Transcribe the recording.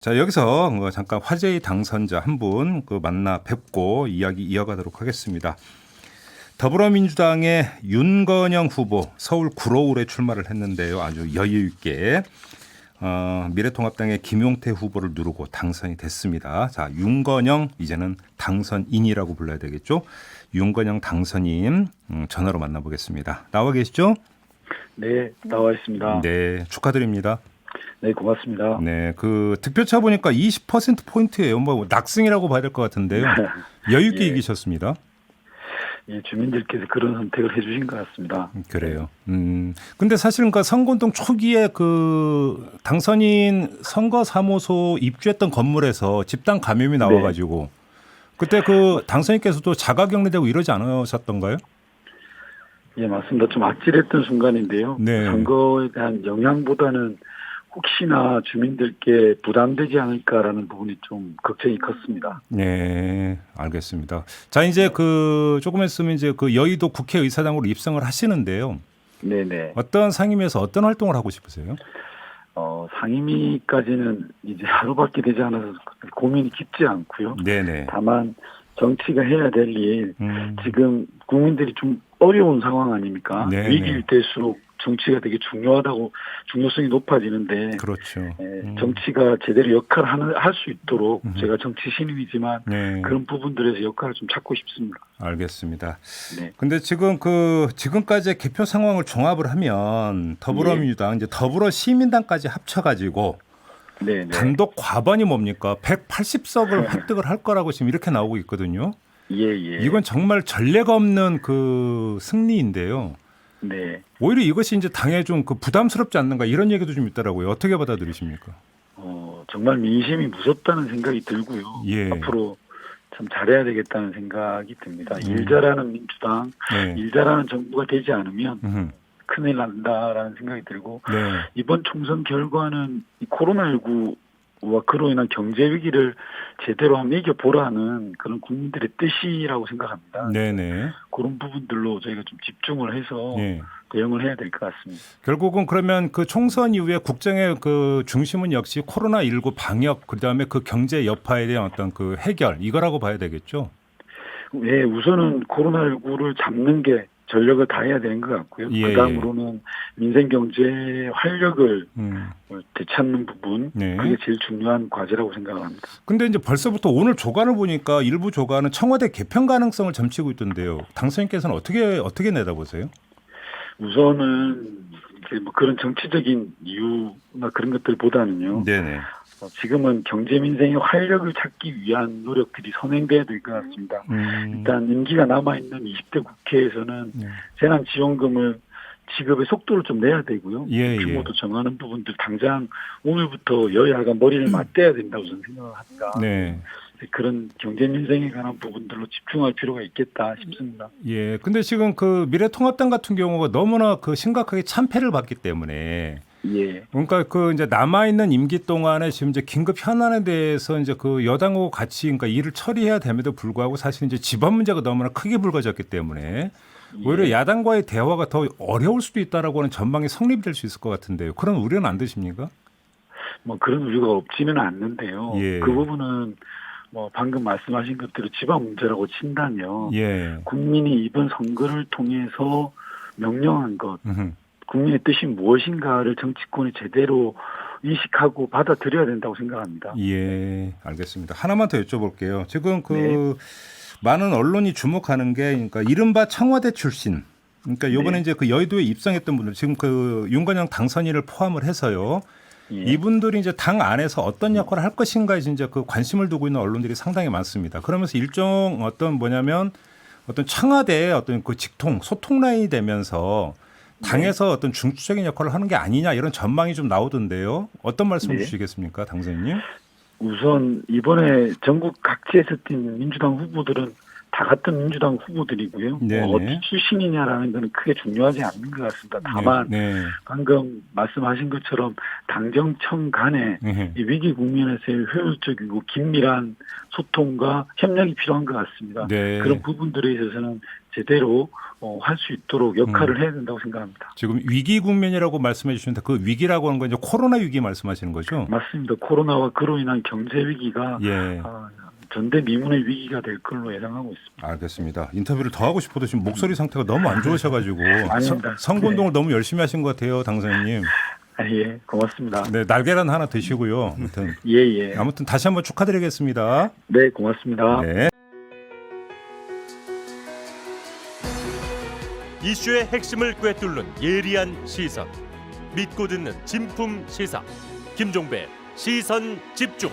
자, 여기서 잠깐 화제의 당선자 한 분 만나 뵙고 이야기 이어가도록 하겠습니다. 더불어민주당의 윤건영 후보 서울 구로울에 출마를 했는데요. 아주 여유 있게 미래통합당의 김용태 후보를 누르고 당선이 됐습니다. 자, 윤건영 이제는 당선인이라고 불러야 되겠죠. 윤건영 당선인 전화로 만나보겠습니다. 나와 계시죠? 네, 나와 있습니다. 네, 축하드립니다. 네, 고맙습니다. 네, 그 득표차 보니까 20% 포인트예요. 뭐 낙승이라고 봐야 될 것 같은데요. 여유 있게 예. 이기셨습니다. 예, 주민들께서 그런 선택을 해주신 것 같습니다. 그래요. 근데 사실은 그 선거운동 초기에 그 당선인 선거사무소 입주했던 건물에서 집단 감염이 나와가지고 그때 그 당선인께서도 자가격리되고 이러지 않으셨던가요? 예, 맞습니다. 좀 아찔했던 순간인데요. 네. 선거에 대한 영향보다는 혹시나 주민들께 부담되지 않을까라는 부분이 좀 걱정이 컸습니다. 네, 알겠습니다. 자, 이제 그 조금 있으면 이제 그 여의도 국회의사당으로 입성을 하시는데요. 네네. 어떤 상임위에서 어떤 활동을 하고 싶으세요? 상임위까지는 이제 하루밖에 되지 않아서 고민이 깊지 않고요. 네네. 다만 정치가 해야 될 일, 지금 국민들이 좀 어려운 상황 아닙니까? 네네. 위기일 때일수록 정치가 되게 중요성이 높아지는데, 그렇죠. 정치가 제대로 역할을 할 수 있도록 제가 정치 신인이지만 네. 그런 부분들에서 역할을 좀 찾고 싶습니다. 알겠습니다. 네. 근데 지금까지의 개표 상황을 종합을 하면 더불어민주당 이제 더불어시민당까지 합쳐가지고 네. 단독 과반이 뭡니까? 180석을 획득을 할 거라고 지금 이렇게 나오고 있거든요. 예. 이건 정말 전례가 없는 그 승리인데요. 네. 오히려 이것이 이제 당에 좀 그 부담스럽지 않는가 이런 얘기도 좀 있더라고요. 어떻게 받아들이십니까? 정말 민심이 무섭다는 생각이 들고요. 예. 앞으로 참 잘해야 되겠다는 생각이 듭니다. 일 잘하는 민주당, 네. 일 잘하는 정부가 되지 않으면 큰일 난다라는 생각이 들고, 네. 이번 총선 결과는 이 코로나19와 그로 인한 경제 위기를 제대로 한번 이겨보라는 그런 국민들의 뜻이라고 생각합니다. 네네. 그런 부분들로 저희가 좀 집중을 해서 네. 대응을 해야 될 것 같습니다. 결국은 그러면 그 총선 이후에 국정의 그 중심은 역시 코로나19 방역 그다음에 그 경제 여파에 대한 어떤 그 해결 이거라고 봐야 되겠죠. 네, 우선은 코로나19를 잡는 게 전력을 다해야 되는 것 같고요. 예, 그다음으로는 민생 경제 활력을 되찾는 부분, 네. 그게 제일 중요한 과제라고 생각을 합니다. 근데 이제 벌써부터 오늘 조간을 보니까 일부 조간은 청와대 개편 가능성을 점치고 있던데요. 당선인께서는 어떻게 내다보세요? 우선은 이제 뭐 그런 정치적인 이유나 그런 것들보다는요. 네네. 지금은 경제 민생의 활력을 찾기 위한 노력들이 선행돼야 될 것 같습니다. 일단 임기가 남아있는 20대 국회에서는 재난지원금을 지급의 속도를 좀 내야 되고요. 예. 규모도 정하는 부분들 당장 오늘부터 여야가 머리를 맞대야 된다고 저는 생각을 합니다. 네. 그런 경제 민생에 관한 부분들로 집중할 필요가 있겠다 싶습니다. 예. 근데 지금 그 미래통합당 같은 경우가 너무나 그 심각하게 참패를 받기 때문에 예. 그러니까 그 이제 남아 있는 임기 동안에 지금 이제 긴급 현안에 대해서 이제 그 여당하고 같이 그러니까 일을 처리해야 됨에도 불구하고 사실 이제 집안 문제가 너무나 크게 불거졌기 때문에 오히려 야당과의 대화가 더 어려울 수도 있다라고 하는 전망이 성립될 수 있을 것 같은데요. 그런 우려는 안 드십니까? 뭐 그런 우려가 없지는 않는데요. 예. 그 부분은 뭐 방금 말씀하신 것대로 집안 문제라고 친다면 예. 국민이 이번 선거를 통해서 명령한 것, 국민의 뜻이 무엇인가를 정치권이 제대로 인식하고 받아들여야 된다고 생각합니다. 예, 알겠습니다. 하나만 더 여쭤볼게요. 지금 많은 언론이 주목하는 게 그러니까 이른바 청와대 출신. 그러니까 이번에 이제 그 여의도에 입성했던 분들 지금 그 윤건영 당선인을 포함을 해서요. 이분들이 이제 당 안에서 어떤 역할을 할 것인가에 이제 그 관심을 두고 있는 언론들이 상당히 많습니다. 그러면서 일종 어떤 청와대의 어떤 그 직통, 소통 라인이 되면서 당에서 어떤 중추적인 역할을 하는 게 아니냐 이런 전망이 좀 나오던데요. 어떤 말씀 주시겠습니까, 당선인님? 우선 이번에 전국 각지에서 뛴 민주당 후보들은 다 같은 민주당 후보들이고요. 어디 출신이냐라는 것은 크게 중요하지 않는 것 같습니다. 다만 방금 말씀하신 것처럼 당정청 간에 이 위기 국면에서의 효율적이고 긴밀한 소통과 협력이 필요한 것 같습니다. 그런 부분들에 있어서는 제대로 할 수 있도록 역할을 해야 된다고 생각합니다. 지금 위기 국면이라고 말씀해 주시는데 그 위기라고 하는 건 이제 코로나 위기 말씀하시는 거죠? 맞습니다. 코로나와 그로 인한 경제 위기가 예. 전대미문의 위기가 될 걸로 예상하고 있습니다. 알겠습니다. 인터뷰를 더 하고 싶어도 지금 목소리 상태가 너무 안 좋으셔가지고 아닙니다. 선거운동을 너무 열심히 하신 것 같아요, 당선인님. 예, 고맙습니다. 네, 날계란 하나 드시고요. 아무튼 예. 아무튼 다시 한번 축하드리겠습니다. 네, 고맙습니다. 네. 이슈의 핵심을 꿰뚫는 예리한 시선, 믿고 듣는 진품 시사, 김종배 시선 집중.